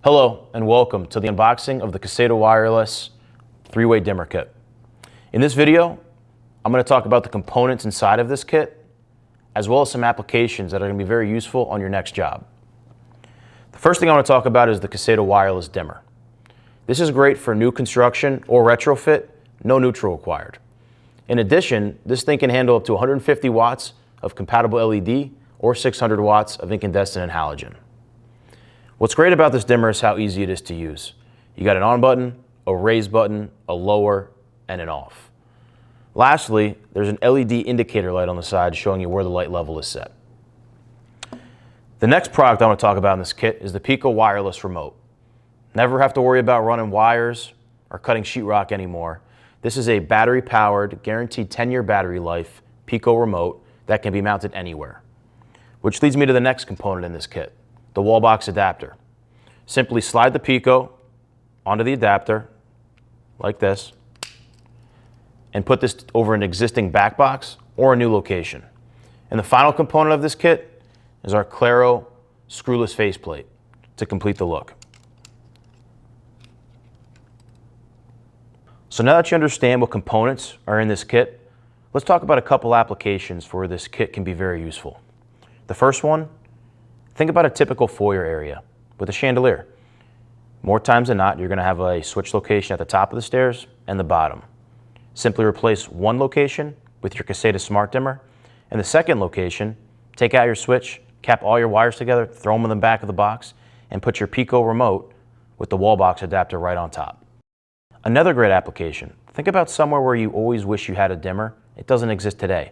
Hello and welcome to the unboxing of the Caséta wireless 3-way dimmer kit. In this video, I'm going to talk about the components inside of this kit, as well as some applications that are going to be very useful on your next job. The first thing I want to talk about is the Caséta wireless dimmer. This is great for new construction or retrofit, no neutral required. In addition, this thing can handle up to 150 watts of compatible LED or 600 watts of incandescent and halogen. What's great about this dimmer is how easy it is to use. You got an on button, a raise button, a lower, and an off. Lastly, there's an LED indicator light on the side showing you where the light level is set. The next product I want to talk about in this kit is the Pico wireless remote. Never have to worry about running wires or cutting sheetrock anymore. This is a battery-powered, guaranteed 10-year battery life Pico remote that can be mounted anywhere. Which leads me to the next component in this kit, the wall box adapter. Simply slide the Pico onto the adapter like this and put this over an existing back box or a new location. And the final component of this kit is our Claro screwless faceplate to complete the look. So now that you understand what components are in this kit, let's talk about a couple applications for where this kit can be very useful. The first one, think about a typical foyer area with a chandelier. More times than not, you're going to have a switch location at the top of the stairs and the bottom. Simply replace one location with your Caséta smart dimmer, and the second location, take out your switch, cap all your wires together, throw them in the back of the box, and put your Pico remote with the wall box adapter right on top. Another great application, think about somewhere where you always wish you had a dimmer. It doesn't exist today.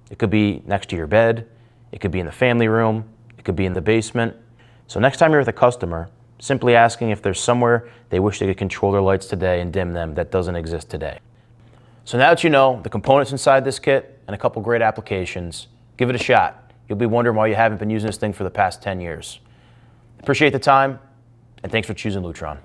It could be next to your bed, it could be in the family room, it could be in the basement. So next time you're with a customer, simply asking if there's somewhere they wish they could control their lights today and dim them that doesn't exist today. So now that you know the components inside this kit and a couple great applications, give it a shot. You'll be wondering why you haven't been using this thing for the past 10 years. Appreciate the time, and thanks for choosing Lutron.